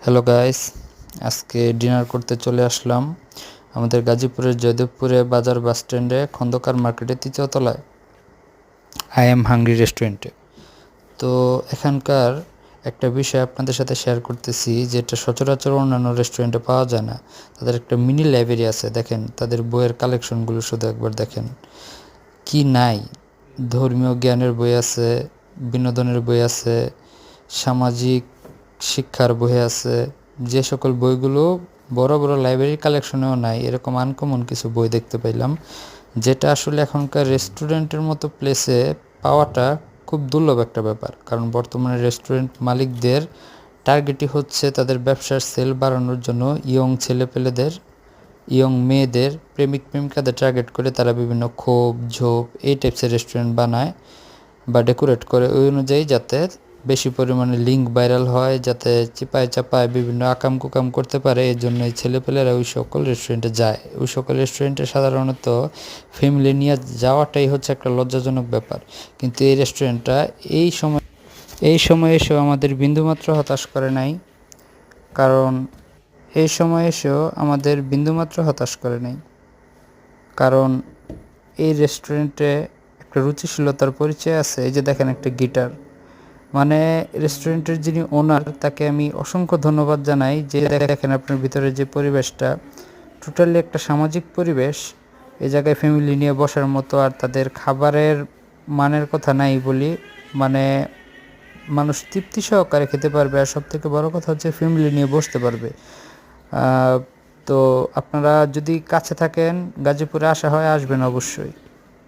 Hello guys, আজকে dinner করতে চলে আসলাম আমাদের গাজীপুরের জয়দেবপুরে বাজার বাস স্ট্যান্ডে খন্দকার মার্কেটের তৃতীয় তলায় আই এম হাংরি রেস্টুরেন্টে। তো এখানকার একটা বিষয় আপনাদের সাথে শেয়ার করতেছি, যেটা সচরাচর অন্যান্য রেস্টুরেন্টে পাওয়া যায় না। তাদের একটা মিনি লাইব্রেরি আছে, দেখেন তাদের বইয়ের কালেকশনগুলো শুধু একবার দেখেন কি নাই। ধর্মীয় জ্ঞানের বই আছে, বিনোদনের বই আছে, সামাজিক শিক্ষার বই আছে। যে সকল বইগুলো বড় বড় লাইব্রেরি কালেকশনেও নাই, এরকম আনকমন কিছু বই দেখতে পাইলাম, যেটা আসলে এখনকার রেস্টুরেন্টের মতো প্লেসে পাওয়াটা খুব দুর্লভ একটা ব্যাপার। কারণ বর্তমানে রেস্টুরেন্ট মালিকদের টার্গেটই হচ্ছে তাদের ব্যবসার সেল বাড়ানোর জন্য ইয়ং ছেলেপেলেদের, ইয়ং মেয়েদের, প্রেমিক প্রেমিকাদের টার্গেট করে তারা বিভিন্ন খোপ ঝোপ এই টাইপসের রেস্টুরেন্ট বানায় বা ডেকোরেট করে ওই অনুযায়ী, যাতে বেশি পরিমাণে লিঙ্ক ভাইরাল হয়, যাতে চিপায় চাপায় বিভিন্ন আকাম কুকাম করতে পারে। এই জন্য এই ছেলেপেলেরা ওই সকল রেস্টুরেন্টে যায়। ওই সকল রেস্টুরেন্টে সাধারণত ফ্যামিলি নিয়ে যাওয়াটাই হচ্ছে একটা লজ্জাজনক ব্যাপার। কিন্তু এই রেস্টুরেন্টটা এই সময় এসেও আমাদের বিন্দুমাত্র হতাশ করে নাই। কারণ এই সময় এসেও আমাদের বিন্দুমাত্র হতাশ করে নাই কারণ এই রেস্টুরেন্টে একটা রুচিশীলতার পরিচয় আছে। এই যে দেখেন একটা গিটার, মানে রেস্টুরেন্টের যিনি ওনার, তাকে আমি অসংখ্য ধন্যবাদ জানাই। যে দেখেন আপনার ভিতরে যে পরিবেশটা, টোটালি একটা সামাজিক পরিবেশ। এই জায়গায় ফ্যামিলি নিয়ে বসার মতো। আর তাদের খাবারের মানের কথা নাই বলি, মানে মানুষ তৃপ্তি সহকারে খেতে পারবে। আর সবথেকে বড় কথা হচ্ছে ফ্যামিলি নিয়ে বসতে পারবে। তো আপনারা যদি কাছে থাকেন, গাজীপুরে আসা হয়, আসবেন অবশ্যই।